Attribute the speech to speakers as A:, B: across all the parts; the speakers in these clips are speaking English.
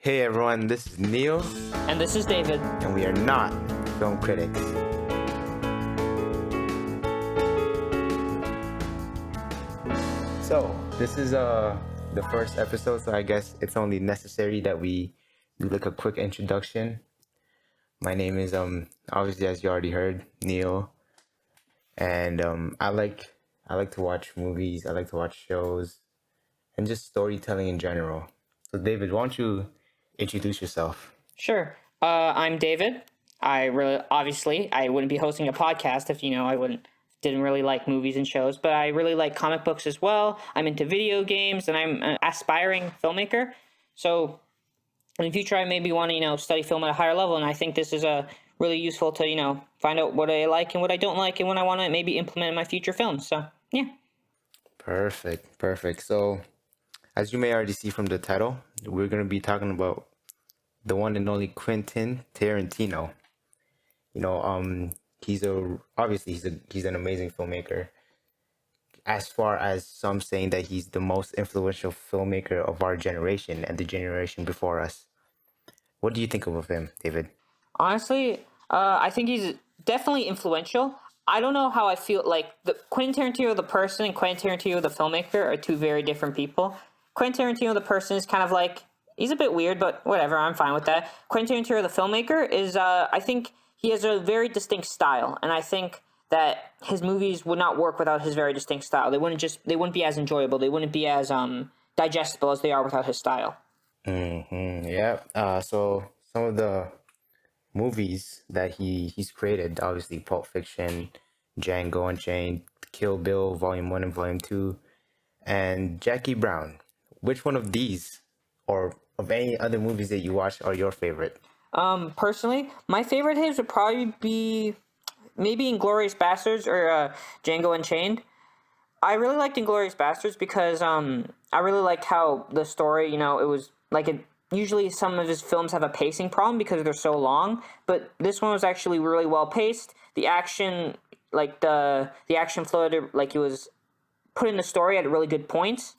A: Hey everyone, this is Neil,
B: And this is David.
A: and we are not film critics. So, this is the first episode, so I guess it's only necessary that we do like a quick introduction. My name is obviously, as you already heard, Neil, and I like to watch movies, I like to watch shows, and just storytelling in general. So David, why don't you introduce yourself?
B: Sure. I'm David. I wouldn't be hosting a podcast if didn't really like movies and shows, but I really like comic books as well. I'm into video games, and I'm an aspiring filmmaker. So in the future, I maybe want to study film at a higher level, and I think this is really useful to find out what I like and what I don't like, and what I want to maybe implement in my future films. So yeah.
A: Perfect. So, as you may already see from the title, we're going to be talking about the one and only Quentin Tarantino. He's an amazing filmmaker. As far as some saying that he's the most influential filmmaker of our generation and the generation before us. What do you think of him, David?
B: Honestly, I think he's definitely influential. I don't know how I feel like the Quentin Tarantino the person and Quentin Tarantino the filmmaker are two very different people. Quentin Tarantino the person is kind of like he's a bit weird, but whatever, I'm fine with that. Quentin Tarantino the filmmaker is I think he has a very distinct style, and I think that his movies would not work without his very distinct style. They wouldn't be as enjoyable. They wouldn't be as digestible as they are without his style.
A: Yeah. So some of the movies that he's created, obviously Pulp Fiction, Django Unchained, Kill Bill Volume 1 and Volume 2, and Jackie Brown. Which one of these or of any other movies that you watch are your favorite?
B: Personally, my favorite his would probably be maybe Inglourious Bastards or Django Unchained. I really liked Inglourious Bastards because I really liked how the story, it was like it. Usually, some of his films have a pacing problem because they're so long, but this one was actually really well paced. The action, like the action flowed like it was put in the story at really good points.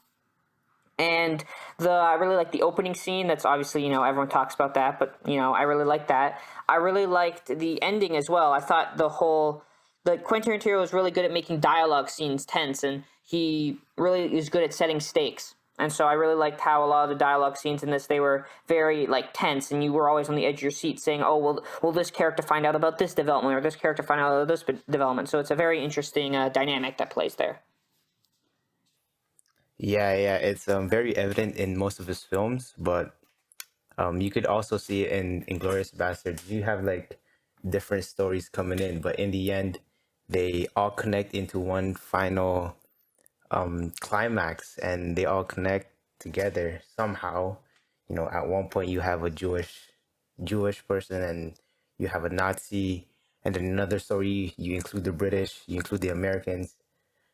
B: And I really like the opening scene. That's obviously, everyone talks about that, but I really like that. I really liked the ending as well. I thought the Quentin Tarantino was really good at making dialogue scenes tense, and he really is good at setting stakes. And so I really liked how a lot of the dialogue scenes in this, they were very tense, and you were always on the edge of your seat saying, oh, will this character find out about this development, or this character find out about this development? So it's a very interesting dynamic that plays there.
A: Yeah. It's very evident in most of his films, but you could also see it in Inglourious Bastards. You have different stories coming in, but in the end, they all connect into one final climax, and they all connect together somehow. At one point you have a Jewish person, and you have a Nazi, and then another story you include the British, you include the Americans.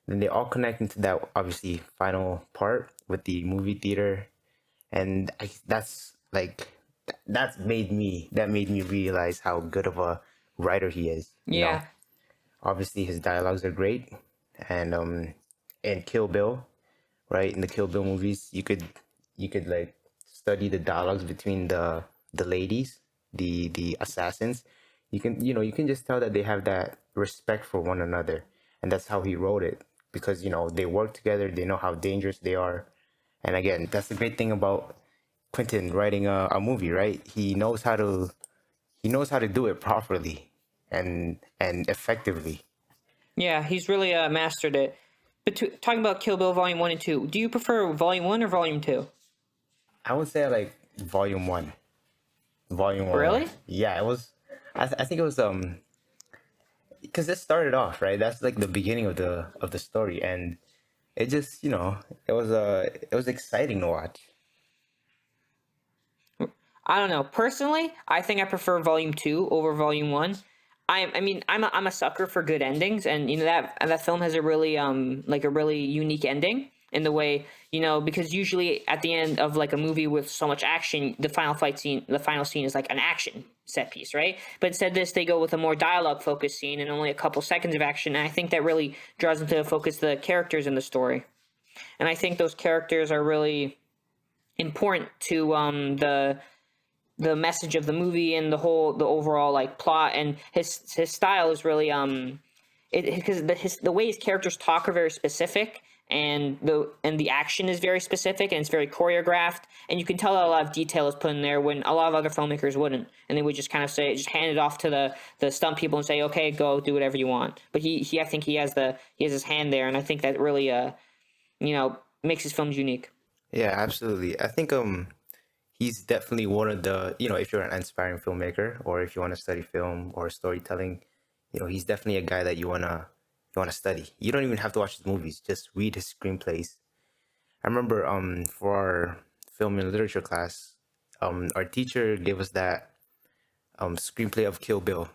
A: Then they all connect into that obviously final part with the movie theater, and that made me realize how good of a writer he is.
B: Yeah.
A: Obviously his dialogues are great, and in Kill Bill, right? In the Kill Bill movies, you could study the dialogues between the ladies, the assassins. You can just tell that they have that respect for one another, and that's how he wrote it, because they work together, they know how dangerous they are. And again, that's the great thing about Quentin writing a movie, right? He knows how to do it properly and effectively.
B: Yeah, he's really mastered it. But talking about Kill Bill Volume 1 and 2, do you prefer Volume 1 or Volume 2?
A: I would say like volume one. Volume one.
B: Really?
A: Yeah, it was. I think it was because it started off right. That's like the beginning of the story, and it just it was exciting to watch.
B: I don't know. Personally, I think I prefer Volume 2 over Volume 1. I'm a sucker for good endings, and that film has a really a really unique ending in the way, because usually at the end of a movie with so much action, the final scene is like an action set piece, right? But instead they go with a more dialogue focused scene and only a couple seconds of action, and I think that really draws into focus the characters in the story. And I think those characters are really important to the message of the movie and the overall like plot, and his style is really because the way his characters talk are very specific, and the action is very specific, and it's very choreographed, and you can tell that a lot of detail is put in there when a lot of other filmmakers wouldn't, and they would just kind of say, just hand it off to the stunt people and say, okay, go do whatever you want. But he I think he has his hand there, and I think that really makes his films unique.
A: Yeah, absolutely. I think he's definitely one of the, if you're an aspiring filmmaker or if you want to study film or storytelling, he's definitely a guy that you wanna study. You don't even have to watch his movies, just read his screenplays. I remember for our film and literature class, our teacher gave us that screenplay of Kill Bill,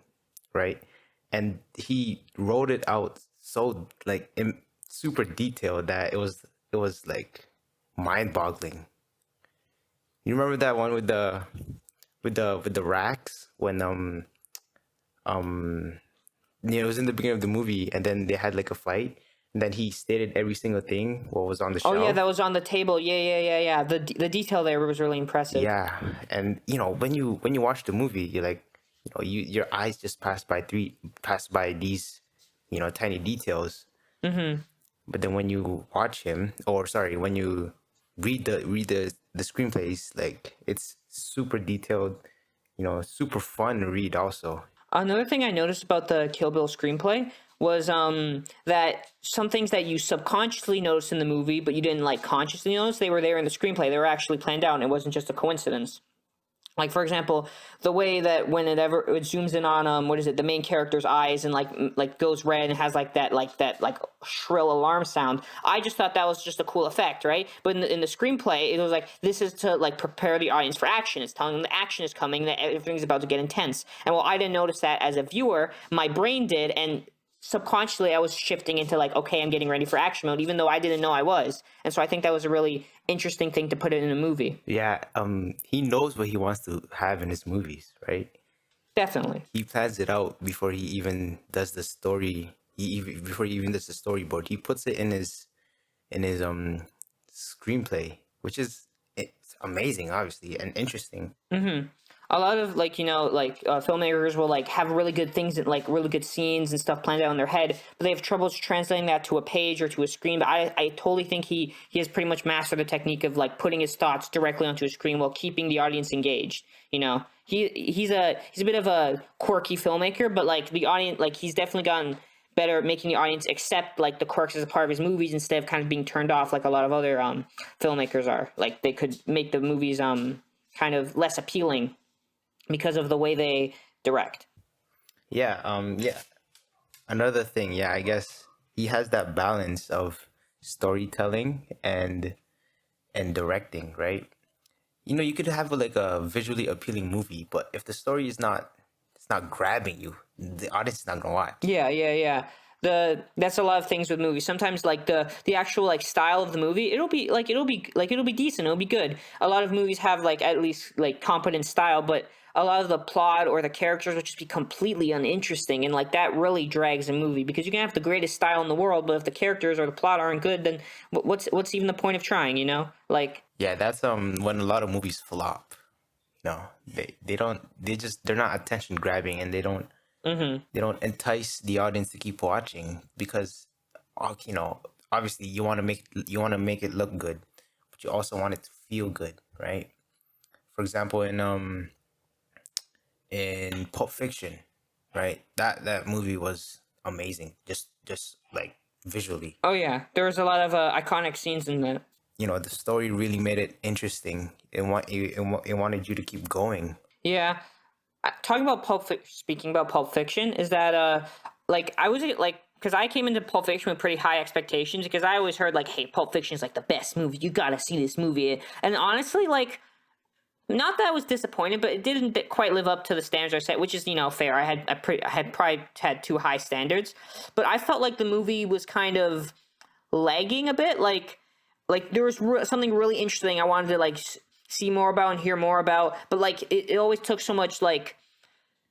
A: right? And he wrote it out so like in super detailed that it was like mind-boggling. You remember that one with the racks when it was in the beginning of the movie, and then they had like a fight, and then he stated every single thing what was on the
B: Oh yeah,
A: shelf.
B: that was on the table. Yeah. The detail there was really impressive.
A: Yeah, and when you watch the movie, you're like, your eyes just pass by these, tiny details.
B: Mm-hmm.
A: But then when you watch him, or sorry, when you read the screenplays, like it's super detailed, super fun to read also.
B: Another thing I noticed about the Kill Bill screenplay was that some things that you subconsciously noticed in the movie, but you didn't like consciously notice, they were there in the screenplay. They were actually planned out, and it wasn't just a coincidence. Like for example, the way that when it zooms in on what is it, the main character's eyes, and like goes red and has like shrill alarm sound. I just thought that was just a cool effect, right? But in the screenplay, it was like, this is to like prepare the audience for action. It's telling them the action is coming, that everything's about to get intense. And while I didn't notice that as a viewer, my brain did, and subconsciously I was shifting into like, okay, I'm getting ready for action mode, even though I didn't know I was. And so I think that was a really interesting thing to put it in a movie.
A: Yeah, he knows what he wants to have in his movies, right?
B: Definitely.
A: He plans it out before he even does the story. Before he even does the storyboard, he puts it in his screenplay, which is it's amazing, obviously, and interesting.
B: Mm-hmm. A lot of filmmakers will like have really good things, and like really good scenes and stuff planned out in their head, but they have troubles translating that to a page or to a screen. But I totally think he has pretty much mastered the technique of like putting his thoughts directly onto a screen while keeping the audience engaged. He's a bit of a quirky filmmaker, but like the audience, like he's definitely gotten better at making the audience accept like the quirks as a part of his movies, instead of kind of being turned off like a lot of other filmmakers are. Like they could make the movies kind of less appealing because of the way they direct.
A: Yeah. Another thing, yeah, I guess he has that balance of storytelling and directing, right? You could have like a visually appealing movie, but if the story it's not grabbing you, the audience is not gonna watch.
B: Yeah. That's a lot of things with movies. Sometimes like the actual like style of the movie, it'll be decent, it'll be good. A lot of movies have like at least like competent style, but a lot of the plot or the characters will just be completely uninteresting, and like that really drags a movie, because you can have the greatest style in the world, but if the characters or the plot aren't good, then what's even the point of trying, Like
A: Yeah, that's when a lot of movies flop. They're not attention grabbing, and
B: mhm.
A: they don't entice the audience to keep watching because obviously you want to make it look good, but you also want it to feel good, right? For example, in Pulp Fiction, right? That movie was amazing, just like visually.
B: Oh yeah, there was a lot of iconic scenes in that.
A: The story really made it interesting. It wanted you to keep going.
B: Yeah. Talking about speaking about Pulp Fiction, is that like I was like, because I came into Pulp Fiction with pretty high expectations, because I always heard like, hey, Pulp Fiction is like the best movie, you gotta see this movie. And honestly, like, not that I was disappointed, but it didn't quite live up to the standards I set, which is fair. I had probably had too high standards, but I felt like the movie was kind of lagging a bit. Like there was something really interesting I wanted to like see more about and hear more about, but like it always took so much, like,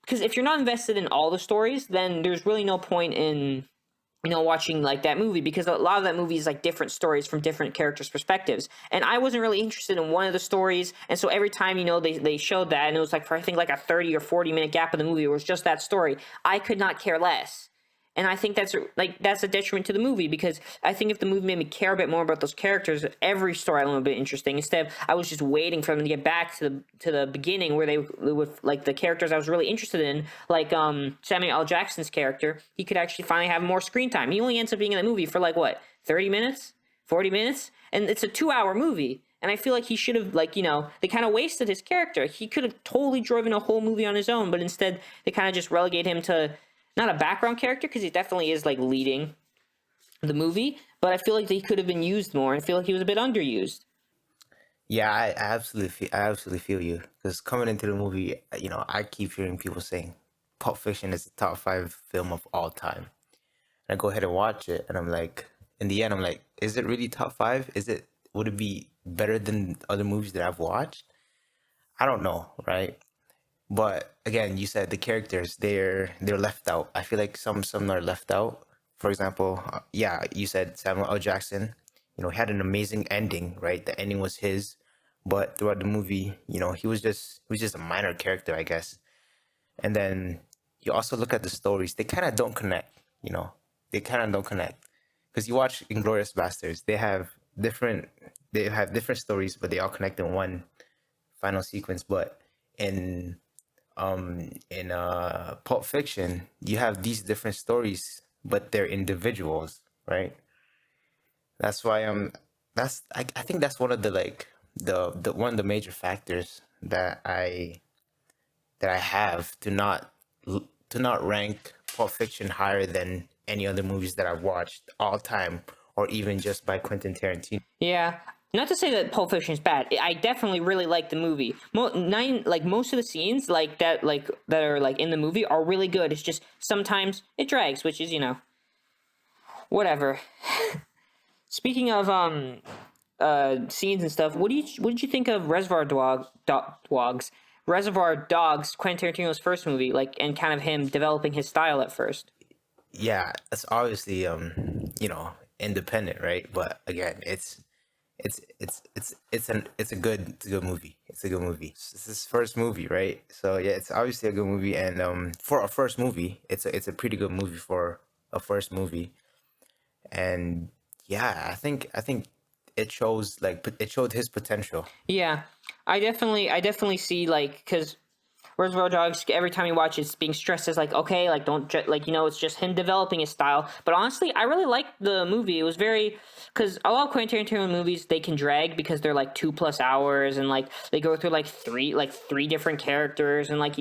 B: because if you're not invested in all the stories, then there's really no point in watching like that movie, because a lot of that movie is like different stories from different characters' perspectives. And I wasn't really interested in one of the stories. And so every time, they showed that, and it was like for I think like a 30 or 40 minute gap in the movie, it was just that story. I could not care less. And I think that's a detriment to the movie, because I think if the movie made me care a bit more about those characters, every storyline would be interesting. Instead, I was just waiting for them to get back to the beginning, where they would, like, the characters I was really interested in, like Samuel L. Jackson's character. He could actually finally have more screen time. He only ends up being in the movie for like what, 30 minutes, 40 minutes, and it's a 2 hour movie. And I feel like he should have, like, they kind of wasted his character. He could have totally driven a whole movie on his own, but instead they kind of just relegate him to not a background character, because he definitely is like leading the movie, but I feel like he could have been used more. And I feel like he was a bit underused.
A: Yeah, I absolutely feel you. Because coming into the movie, I keep hearing people saying Pulp Fiction is the top five film of all time. And I go ahead and watch it, and I'm like, in the end, I'm like, is it really top five? Would it be better than other movies that I've watched? I don't know, right? But again, you said the characters, they're left out. I feel like some are left out. For example, yeah, you said Samuel L. Jackson. He had an amazing ending, right? The ending was his, but throughout the movie, he was just a minor character, I guess. And then you also look at the stories; they kind of don't connect. They kind of don't connect, because you watch Inglorious Bastards. They have different stories, but they all connect in one final sequence. But in Pulp Fiction, you have these different stories, but they're individuals, right? That's why I think that's one of the, like, the one of the major factors that I have to not rank Pulp Fiction higher than any other movies that I've watched all time, or even just by Quentin Tarantino.
B: Yeah. Not to say that Pulp Fiction is bad. I definitely really like the movie. Most of the scenes that are like in the movie are really good. It's just sometimes it drags, which is, whatever. Speaking of scenes and stuff, what did you think of Reservoir Dogs, Quentin Tarantino's first movie, like, and kind of him developing his style at first?
A: Yeah, it's obviously independent, right? But again, it's a good movie. It's a good movie. It's his first movie, right? So yeah, it's obviously a good movie, and for a first movie, it's a pretty good movie for a first movie. And yeah, I think it showed his potential.
B: Yeah, I definitely see, like, because Reservoir Dogs, every time you watch it, it's being stressed as like, okay, like, don't like, it's just him developing his style. But honestly, I really liked the movie. It was very, because a lot of Quentin Tarantino movies, they can drag because they're like 2+ hours, and like they go through like three different characters, and like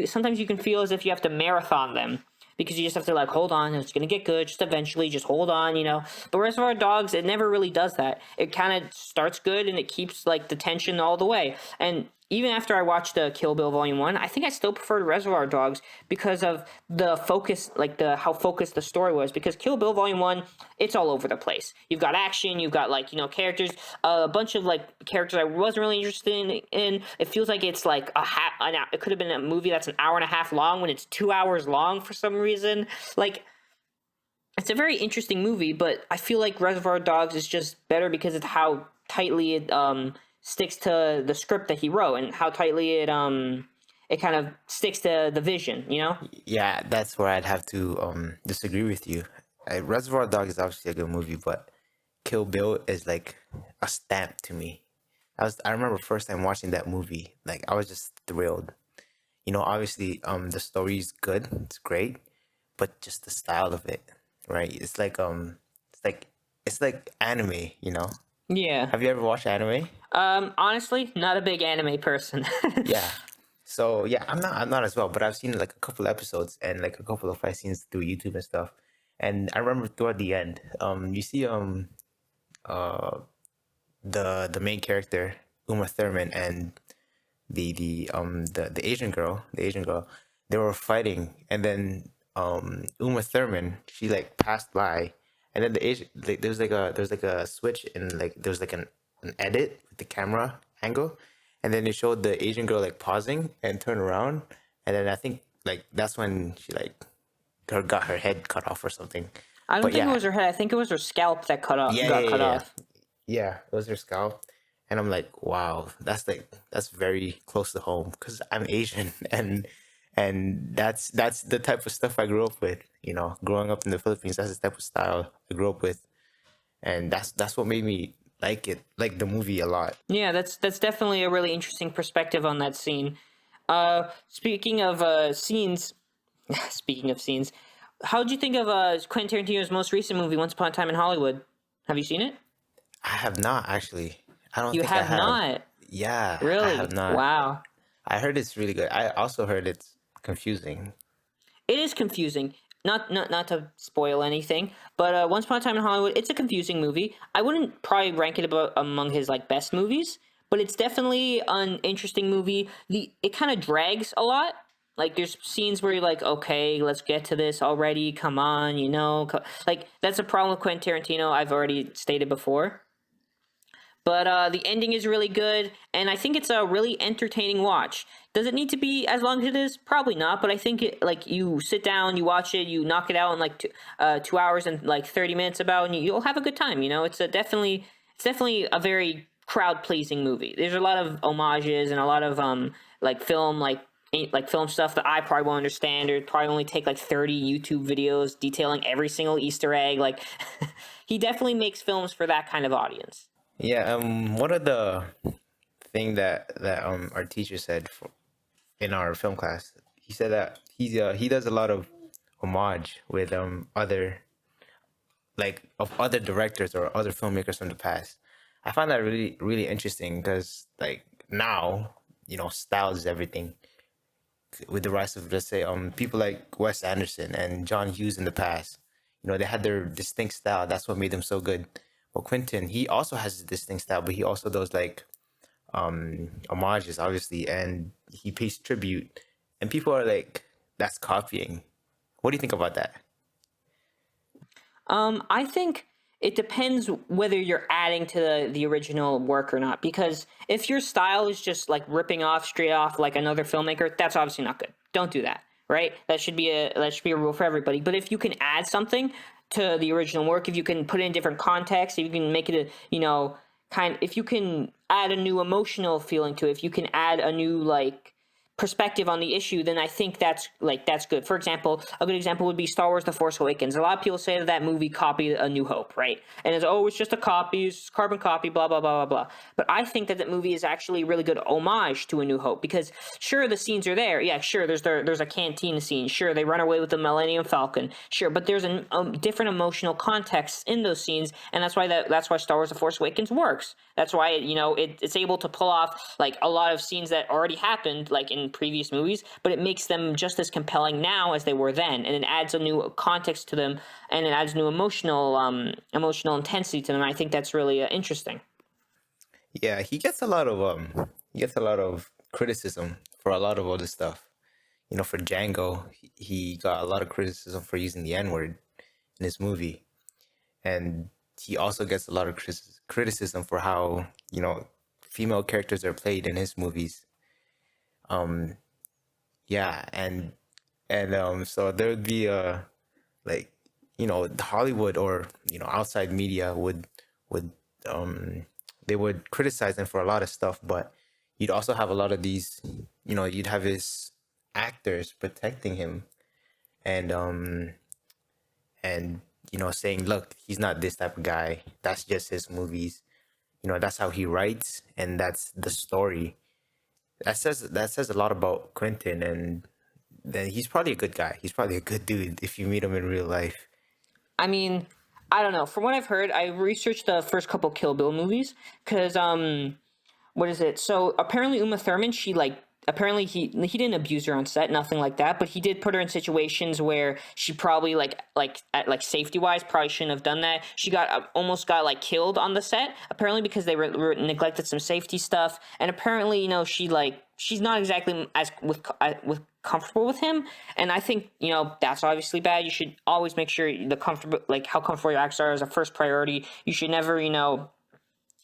B: sometimes you can feel as if you have to marathon them, because you just have to, like, hold on, it's gonna get good just eventually, just hold on. But Reservoir Dogs, it never really does that. It kind of starts good, and it keeps like the tension all the way. And even after I watched the Kill Bill Volume 1, I think I still preferred Reservoir Dogs because of the focus, like the how focused the story was. Because Kill Bill Volume 1, it's all over the place. You've got action, you've got, like, characters, a bunch of like characters I wasn't really interested in. It feels like it's like it could have been a movie that's an hour and a half long when it's 2 hours long for some reason. Like, it's a very interesting movie, but I feel like Reservoir Dogs is just better because of how tightly it sticks to the script that he wrote, and how tightly it kind of sticks to the vision.
A: Yeah, that's where I'd have to disagree with you. Reservoir Dogs is obviously a good movie, but Kill Bill is like a stamp to me. I remember first time watching that movie, like, I was just thrilled. Obviously, the story's good, it's great, but just the style of it, right? It's like it's like anime.
B: Yeah.
A: Have you ever watched anime?
B: Honestly, not a big anime person.
A: Yeah. So yeah, I'm not as well, but I've seen like a couple episodes and like a couple of fight scenes through YouTube and stuff. And I remember toward the end, you see uh the main character, Uma Thurman, and the Asian girl, they were fighting, and then Uma Thurman, she like passed by, and then the Asian, like, there's like a switch, and like there's like an edit with the camera angle, and then it showed the Asian girl like pausing and turn around, and then I think like that's when she like got her head cut off or something.
B: I don't
A: But
B: think it
A: yeah,
B: was her head. I think it was her scalp that
A: yeah, yeah,
B: got cut
A: yeah, yeah.
B: off.
A: Yeah, it was her scalp, and I'm like, wow, that's very close to home because I'm Asian, and that's the type of stuff I grew up with. You know, growing up in the Philippines, that's the type of style I grew up with, and that's what made me like the movie a lot.
B: Yeah, that's definitely a really interesting perspective on that scene. Speaking of scenes, speaking of scenes, how did you think of Quentin Tarantino's most recent movie, Once Upon a Time in Hollywood? Have you seen it?
A: I have not actually. I don't
B: You
A: think I
B: have
A: have.
B: not,
A: Yeah, I have
B: really?
A: not.
B: Wow.
A: I heard it's really good. I also heard it's confusing.
B: It is confusing. Not to spoil anything, but Once Upon a Time in Hollywood, it's a confusing movie. I wouldn't probably rank it among his like best movies, but it's definitely an interesting movie. The It kind of drags a lot. Like there's scenes where you're like, okay, let's get to this already. Come on, like that's a problem with Quentin Tarantino. I've already stated before. But the ending is really good, and I think it's a really entertaining watch. Does it need to be as long as it is? Probably not, but I think like you sit down, you watch it, you knock it out in like 2 hours and like 30 minutes about, and you'll have a good time. It's definitely a very crowd pleasing movie. There's a lot of homages and a lot of like film stuff that I probably won't understand, or probably only take like 30 YouTube videos detailing every single Easter egg. Like he definitely makes films for that kind of audience.
A: Yeah, one of the thing that our teacher said in our film class, he said that he does a lot of homage with other of other directors or other filmmakers from the past. I find that really interesting because like now, style is everything. With the rise of, let's say, people like Wes Anderson and John Hughes in the past, they had their distinct style. That's what made them so good. Well, Quentin, he also has a distinct style, but he also does like homages, obviously, and he pays tribute. And people are like, that's copying. What do you think about that?
B: I think it depends whether you're adding to the original work or not. Because if your style is just like ripping off straight off like another filmmaker, that's obviously not good. Don't do that, right? That should be a rule for everybody. But if you can add something to the original work, if you can put it in different context, if you can make it a if you can add a new emotional feeling to it, if you can add a new like perspective on the issue, then I think that's good. For example, a good example would be Star Wars: The Force Awakens. A lot of people say that movie copied A New Hope, right? And it's just a copy, it's carbon copy, blah blah blah blah blah. But I think that movie is actually a really good homage to A New Hope because sure the scenes are there, yeah, sure there's a canteen scene, sure they run away with the Millennium Falcon, sure, but there's a different emotional context in those scenes, and that's why Star Wars: The Force Awakens works. That's why it's able to pull off like a lot of scenes that already happened like in previous movies, but it makes them just as compelling now as they were then, and it adds a new context to them, and it adds new emotional intensity to them. I think that's really interesting.
A: Yeah, he gets a lot of criticism for a lot of other stuff. For Django, he got a lot of criticism for using the N word in his movie, and he also gets a lot of criticism for how female characters are played in his movies. Um, yeah, and so there would be like Hollywood or outside media would um they would criticize him for a lot of stuff, but you'd also have a lot of these, you'd have his actors protecting him and saying, look, he's not this type of guy, that's just his movies, that's how he writes, and that's the story. That says a lot about Quentin, and then he's probably a good guy. He's probably a good dude if you meet him in real life.
B: I mean, I don't know. From what I've heard, I researched the first couple Kill Bill movies because what is it? So apparently Uma Thurman, she like apparently he didn't abuse her on set, nothing like that, but he did put her in situations where she probably like safety wise probably shouldn't have done that. She almost got like killed on the set apparently because they neglected some safety stuff, and apparently she's not exactly as with comfortable with him, and I think that's obviously bad. You should always make sure the comfortable like how comfortable your actors are is a first priority. You should never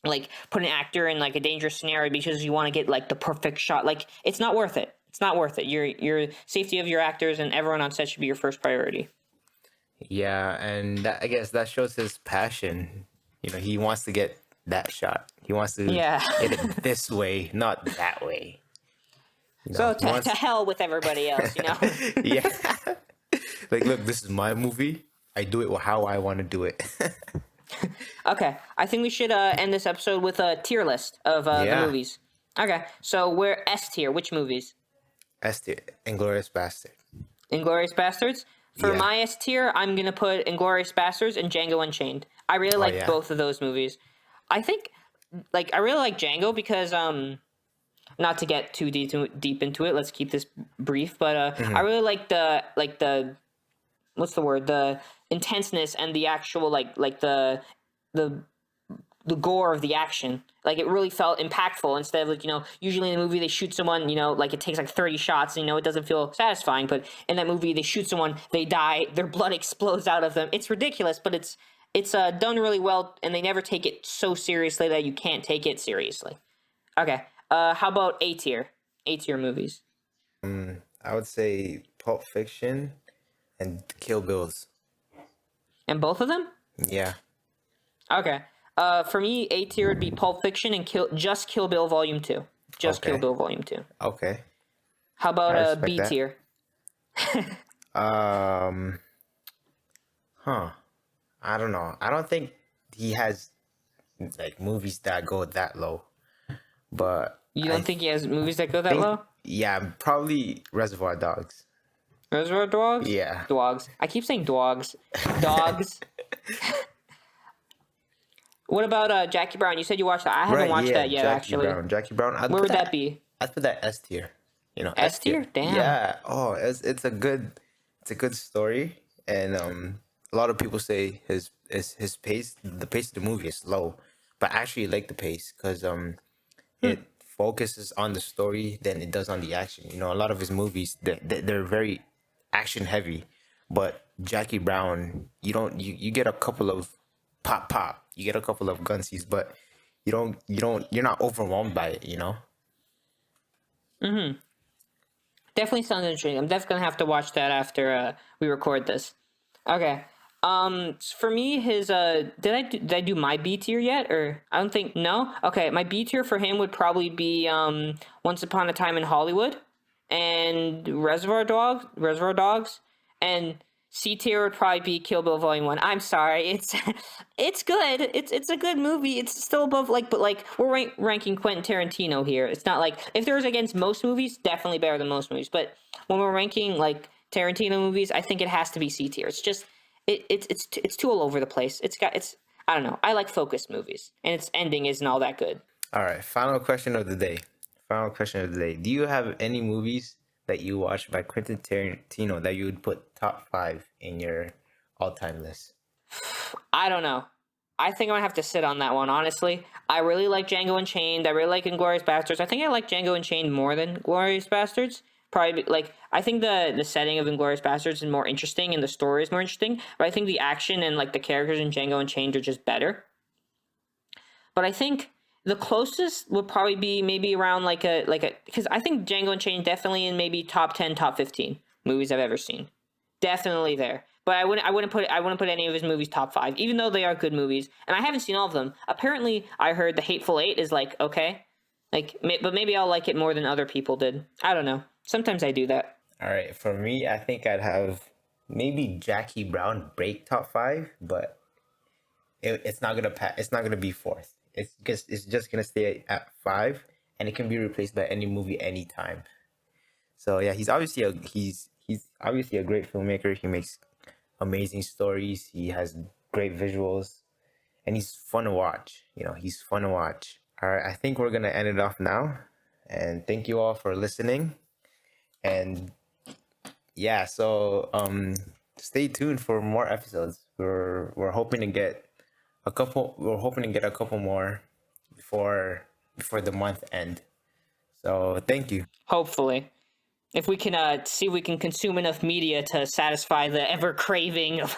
B: like put an actor in like a dangerous scenario because you want to get like the perfect shot. Like it's not worth it. It's not worth it. Your safety of your actors and everyone on set should be your first priority.
A: Yeah, and I guess that shows his passion. He wants to get that shot. He wants to
B: Yeah.
A: get it this way, not that way.
B: So
A: He
B: to
A: wants.
B: hell with everybody else, you know?
A: Yeah. Like, look, this is my movie. I do it how I want to do it.
B: Okay, I think we should end this episode with a tier list of the
A: Yeah.
B: movies. Okay, so we're S tier. Which movies?
A: S tier, Inglorious Bastard.
B: Inglourious Bastards. For
A: Yeah.
B: my S tier, I'm gonna put Inglourious Bastards and Django Unchained. I really
A: Oh
B: like
A: yeah.
B: both of those movies. I think, I really like Django because not to get too deep into it. Let's keep this brief, but I really like the what's the word, the intenseness and the actual the the gore of the action. Like, it really felt impactful instead of, like, usually in a movie they shoot someone, like, it takes like 30 shots and, it doesn't feel satisfying. But in that movie, they shoot someone, they die, their blood explodes out of them. It's ridiculous, but it's done really well, and they never take it so seriously that you can't take it seriously. Okay, how about A tier? A tier movies.
A: I would say Pulp Fiction and Kill Bills.
B: And both of them?
A: Yeah.
B: Okay. For me, A tier would be Pulp Fiction and Kill Bill Volume 2. Just
A: Okay.
B: Kill Bill Volume 2.
A: Okay.
B: How about
A: I respect
B: B
A: that.
B: tier?
A: Um. Huh. I don't know. I don't think he has like movies that go that low. But
B: You don't
A: I
B: think he has movies that go that
A: think,
B: low?
A: yeah, probably Reservoir Dogs.
B: Reservoir Dogs?
A: Yeah.
B: Dogs. I keep saying dogs. Dogs. What about Jackie Brown? You said you watched that. I haven't watched that yet,
A: Jackie
B: actually.
A: Brown. Jackie Brown.
B: Where would that be?
A: I'd put that S tier.
B: S tier? Damn.
A: Yeah. Oh, it's a good story, and a lot of people say his pace, the pace of the movie is slow, but I actually like the pace because it focuses on the story than it does on the action. A lot of his movies they're very action heavy, but Jackie Brown, you get a couple of pop, you get a couple of gun scenes, but you're not overwhelmed by it.
B: Definitely sounds interesting. I'm definitely gonna have to watch that after we record this. Okay. For me, his did I do my B tier yet, or I don't think, no. Okay, my B tier for him would probably be Once Upon a Time in Hollywood, and Reservoir Dogs, and C tier would probably be Kill Bill Volume 1. I'm sorry, it's good. It's a good movie. It's still above, but we're ranking Quentin Tarantino here. It's not like, if there was against most movies, definitely better than most movies. But when we're ranking Tarantino movies, I think it has to be C tier. It's just it's too all over the place. I don't know. I like focused movies, and its ending isn't all that good.
A: All right, final question of the day. Do you have any movies that you watched by Quentin Tarantino that you would put top 5 in your all-time list?
B: I don't know. I think I'm gonna have to sit on that one, honestly. I really like Django Unchained. I really like Inglourious Bastards. I think I like Django Unchained more than Inglourious Bastards. Probably, I think the setting of Inglourious Bastards is more interesting and the story is more interesting. But I think the action and the characters in Django Unchained are just better. But I think the closest would probably be maybe around because I think Django Unchained definitely in maybe top 10, top 15 movies I've ever seen. Definitely there. But I wouldn't put any of his movies top 5, even though they are good movies. And I haven't seen all of them. Apparently, I heard The Hateful Eight is okay. But maybe I'll like it more than other people did. I don't know. Sometimes I do that.
A: All right, for me, I think I'd have maybe Jackie Brown break top 5, but it's not gonna pass. It's not gonna be fourth. It's just gonna stay at 5, and it can be replaced by any movie anytime. So yeah, he's obviously a great filmmaker. He makes amazing stories. He has great visuals, and he's fun to watch. He's fun to watch. All right, I think we're gonna end it off now, and thank you all for listening. And yeah, so stay tuned for more episodes. We're hoping to get a couple. We're hoping to get a couple more before the month end. So thank you.
B: Hopefully. If we can see if we can consume enough media to satisfy the ever craving of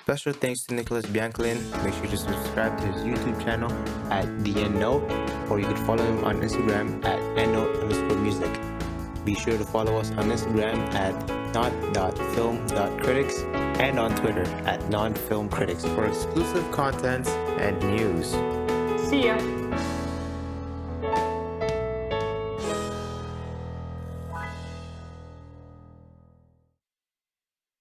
A: Special thanks to Nicholas Biancalin. Make sure to subscribe to his YouTube channel at The End Note, or you could follow him on Instagram at endnote_music. Be sure to follow us on Instagram at not.film.critics and on Twitter at nonfilmcritics for exclusive content and news.
B: See ya.